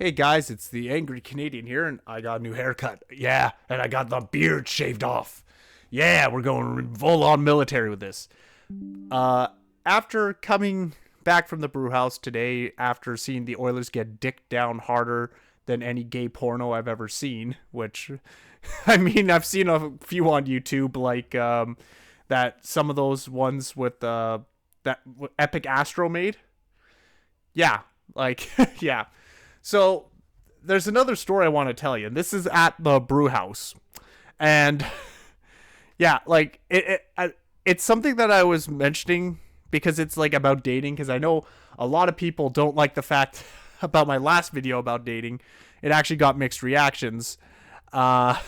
Hey guys, it's the Angry Canadian here, and I got a new haircut. Yeah, and I got the beard shaved off. Yeah, we're going full on military with this. Uh, After coming back from the Brewhouse today, after seeing the Oilers get dicked down harder than any gay porno I've ever seen, which, I mean, I've seen a few on YouTube, like that some of those ones with that Epic Astro made. Yeah, like yeah. So there's another story I want to tell you. And this is at the brew house. And yeah, like it's something that I was mentioning because it's like about dating, because I know a lot of people don't like the fact about my last video about dating. It actually got mixed reactions. Uh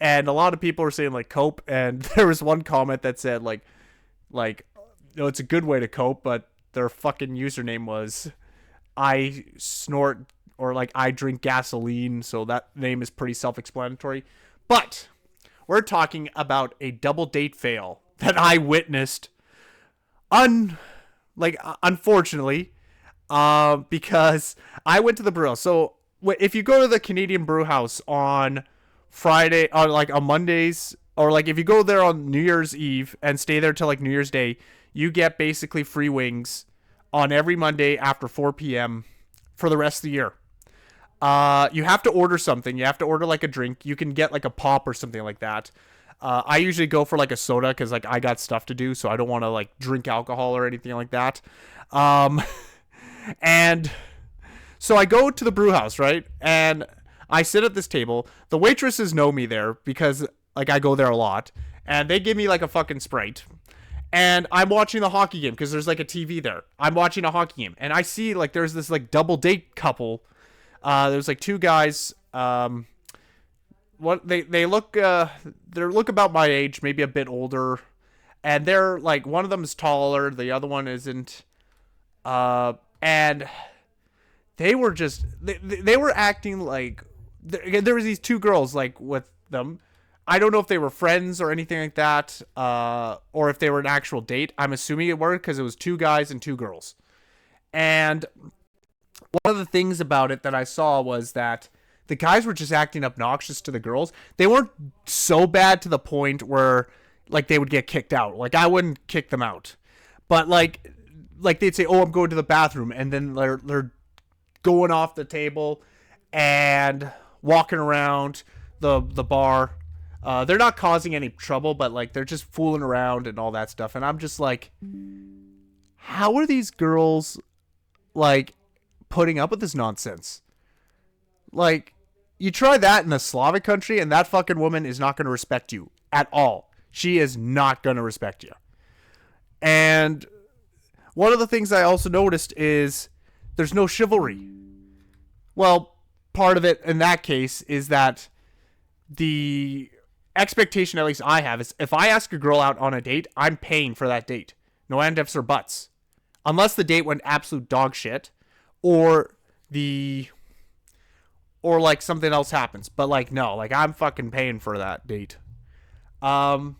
and a lot of people were saying like cope, and there was one comment that said like it's a good way to cope, but their fucking username was I snort, or like I drink gasoline, so that name is pretty self-explanatory. But we're talking about a double date fail that I witnessed unfortunately, because I went to the brew house. So if you go to the Canadian brew house on Friday, or like on Mondays, or like if you go there on New Year's Eve and stay there till like New Year's Day, you get basically free wings on every Monday after 4 p.m. for the rest of the year. You have to order something. You have to order like a drink. You can get like a pop or something like that. I usually go for like a soda because like I got stuff to do, so I don't want to like drink alcohol or anything like that. And so I go to the brew house, right? And I sit at this table. The waitresses know me there because like I go there a lot, and they give me like a fucking Sprite. And I'm watching the hockey game because there's like a TV there. I'm watching a hockey game, and I see like there's this like double date couple. There's like two guys. What they look about my age, maybe a bit older, and they're like one of them is taller, the other one isn't. And they were just they were acting like there was these two girls like with them. I don't know if they were friends or anything like that, or if they were an actual date. I'm assuming it were because it was two guys and two girls. And one of the things about it that I saw was that the guys were just acting obnoxious to the girls. They weren't so bad to the point where like they would get kicked out. Like I wouldn't kick them out, but like they'd say, "Oh, I'm going to the bathroom," and then they're going off the table and walking around the bar. They're not causing any trouble, but like they're just fooling around and all that stuff. And I'm just like, how are these girls like putting up with this nonsense? Like, you try that in a Slavic country, and that fucking woman is not going to respect you at all. She is not going to respect you. And one of the things I also noticed is there's no chivalry. Well, part of it in that case is that the expectation, at least I have, is if I ask a girl out on a date, I'm paying for that date. No ifs or buts. Unless the date went absolute dog shit, or like something else happens. But like no, like I'm fucking paying for that date. Yeah,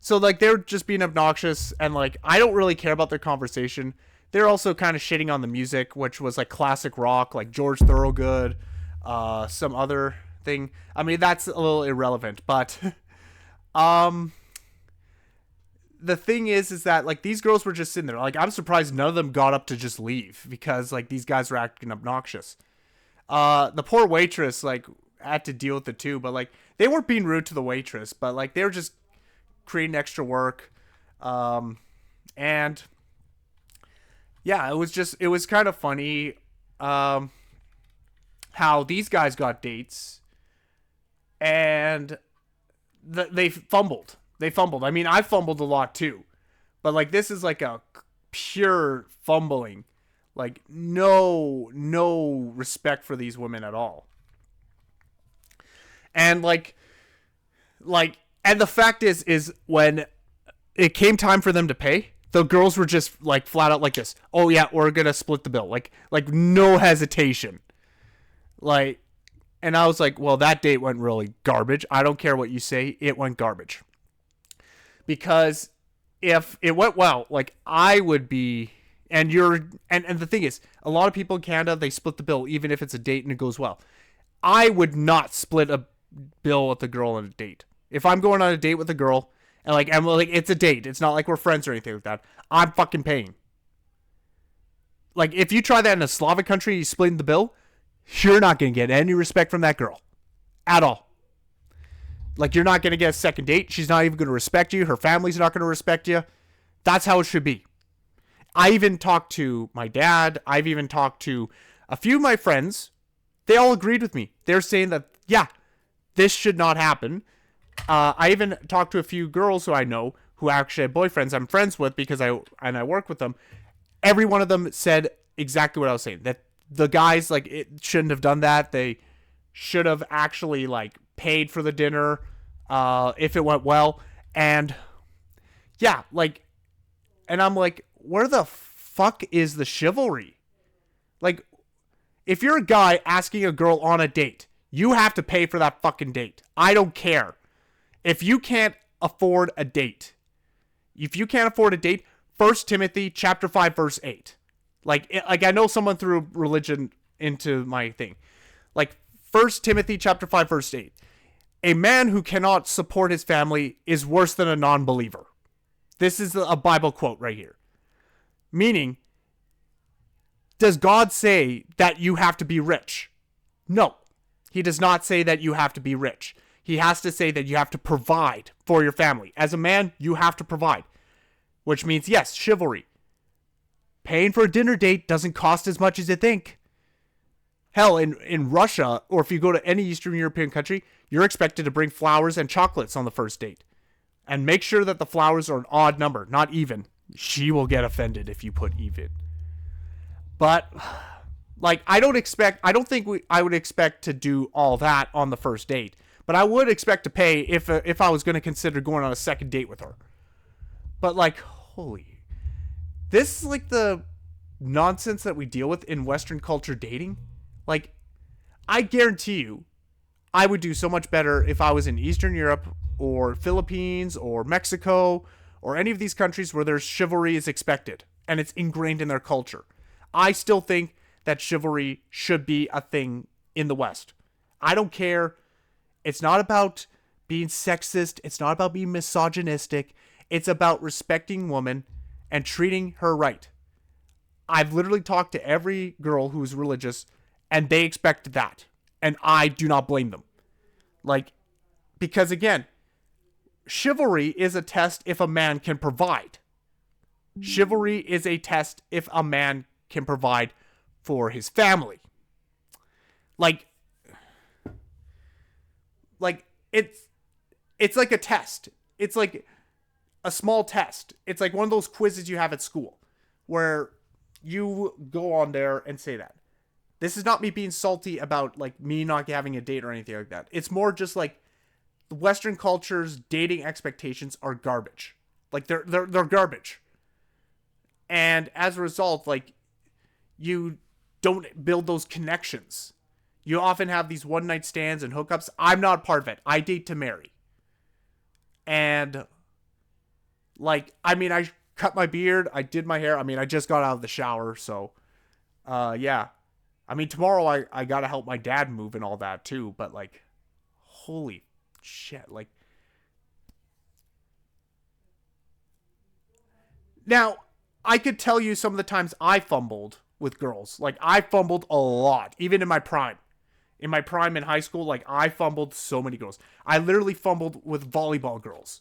so like they're just being obnoxious, and like I don't really care about their conversation. They're also kind of shitting on the music, which was like classic rock, like George Thorogood, some other thing. I mean, that's a little irrelevant, but the thing is that like these girls were just sitting there. Like I'm surprised none of them got up to just leave because like these guys were acting obnoxious. The poor waitress like had to deal with it too, but like they weren't being rude to the waitress, but like they were just creating extra work. And yeah, it was kind of funny how these guys got dates and they fumbled. I mean, I fumbled a lot too, but like this is like a pure fumbling, like no respect for these women at all. And and the fact is when it came time for them to pay, the girls were just like flat out like this. Oh yeah, we're gonna split the bill. Like no hesitation. Like, and I was like, well, that date went really garbage. I don't care what you say, it went garbage. Because if it went well, like I would be, And and the thing is, a lot of people in Canada, they split the bill even if it's a date and it goes well. I would not split a bill with a girl on a date. If I'm going on a date with a girl and I'm like it's a date, it's not like we're friends or anything like that, I'm fucking paying. Like if you try that in a Slavic country, you splitting the bill, you're not going to get any respect from that girl at all. Like you're not going to get a second date. She's not even going to respect you. Her family's not going to respect you. That's how it should be. I even talked to my dad. I've even talked to a few of my friends. They all agreed with me. They're saying that, yeah, this should not happen. I even talked to a few girls who I know who actually have boyfriends I'm friends with because I work with them. Every one of them said exactly what I was saying. That the guys, like, it shouldn't have done that. They should have actually, like, paid for the dinner if it went well. And, yeah, like, and I'm like, where the fuck is the chivalry? Like, if you're a guy asking a girl on a date, you have to pay for that fucking date. I don't care. If you can't afford a date, 1 Timothy chapter 5 verse 8. Like I know someone threw religion into my thing. Like 1 Timothy chapter 5 verse 8. A man who cannot support his family is worse than a non-believer. This is a Bible quote right here. Meaning, does God say that you have to be rich? No. He does not say that you have to be rich. He has to say that you have to provide for your family. As a man, you have to provide. Which means, yes, chivalry. Paying for a dinner date doesn't cost as much as you think. Hell, in Russia, or if you go to any Eastern European country, you're expected to bring flowers and chocolates on the first date. And make sure that the flowers are an odd number, not even. She will get offended if you put even. But, like, I don't think I would expect to do all that on the first date. But I would expect to pay if I was going to consider going on a second date with her. But, like, holy. This is, like, the nonsense that we deal with in Western culture dating. Like, I guarantee you, I would do so much better if I was in Eastern Europe or Philippines or Mexico or any of these countries where their chivalry is expected and it's ingrained in their culture. I still think that chivalry should be a thing in the West. I don't care. It's not about being sexist. It's not about being misogynistic. It's about respecting women and treating her right. I've literally talked to every girl who's religious and they expect that. And I do not blame them. Like, because again, chivalry is a test if a man can provide. Chivalry is a test if a man can provide for his family. Like it's like a test. It's like a small test. It's like one of those quizzes you have at school where you go on there and say that. This is not me being salty about like me not having a date or anything like that. It's more just like the Western culture's dating expectations are garbage. Like they're garbage. And as a result, like you don't build those connections. You often have these one night stands and hookups. I'm not part of it. I date to marry. And like, I mean, I cut my beard. I did my hair. I mean, I just got out of the shower. So, yeah. I mean, tomorrow I got to help my dad move and all that too. But like, holy shit. Like, now I could tell you some of the times I fumbled with girls. Like, I fumbled a lot, even in my prime. In my prime in high school, like, I fumbled so many girls. I literally fumbled with volleyball girls.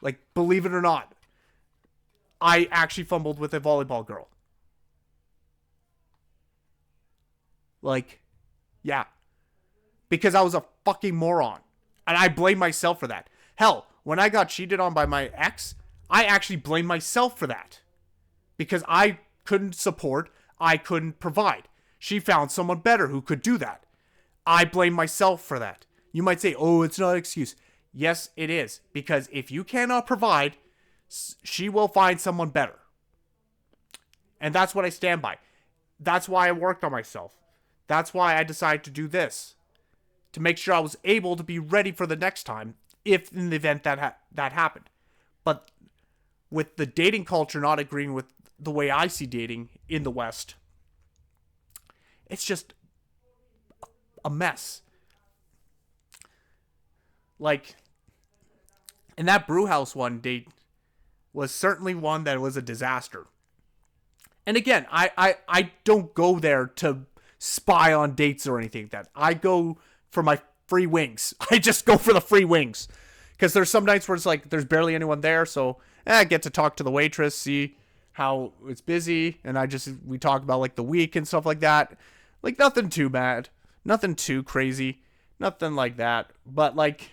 Like, believe it or not, I actually fumbled with a volleyball girl. Like, yeah. Because I was a fucking moron. And I blame myself for that. Hell, when I got cheated on by my ex, I actually blame myself for that. Because I couldn't support, I couldn't provide. She found someone better who could do that. I blame myself for that. You might say, oh, it's not an excuse. Yes, it is. Because if you cannot provide, she will find someone better. And that's what I stand by. That's why I worked on myself. That's why I decided to do this. To make sure I was able to be ready for the next time, if in the event that happened. But with the dating culture not agreeing with the way I see dating in the West, it's just a mess. Like, and that Brewhouse one date was certainly one that was a disaster. And again, I don't go there to spy on dates or anything like that. I go for my free wings. I just go for the free wings. Because there's some nights where it's like there's barely anyone there, so I get to talk to the waitress, see how it's busy, and we talk about like the week and stuff like that. Like nothing too bad, nothing too crazy, nothing like that. But like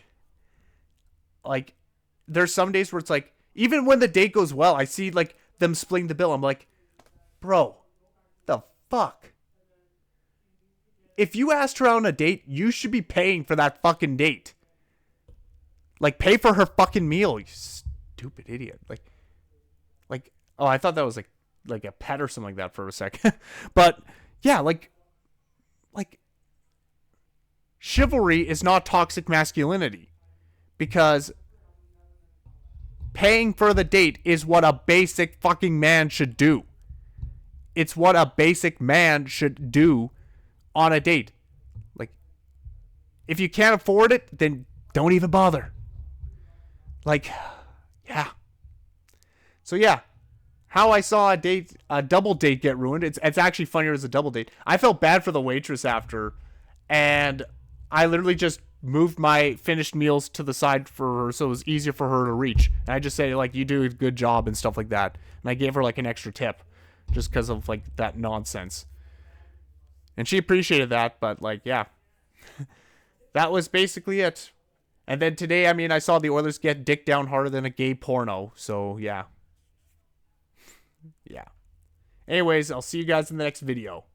there's some days where it's like even when the date goes well, I see like them splitting the bill. I'm like, bro, the fuck? If you asked her out on a date, you should be paying for that fucking date. Like, pay for her fucking meal, you stupid idiot. Like, oh, I thought that was like a pet or something like that for a second. But yeah, like chivalry is not toxic masculinity, because paying for the date is what a basic fucking man should do. It's what a basic man should do on a date. Like, if you can't afford it, then don't even bother. Like, yeah. So yeah, how I saw a double date get ruined. It's actually funnier as a double date. I felt bad for the waitress after, and I literally just moved my finished meals to the side for her so it was easier for her to reach. And I just say like, you do a good job and stuff like that. And I gave her like an extra tip just because of like that nonsense. And she appreciated that, but like, yeah. That was basically it. And then today, I mean, I saw the Oilers get dick down harder than a gay porno. So, yeah. Yeah. Anyways, I'll see you guys in the next video.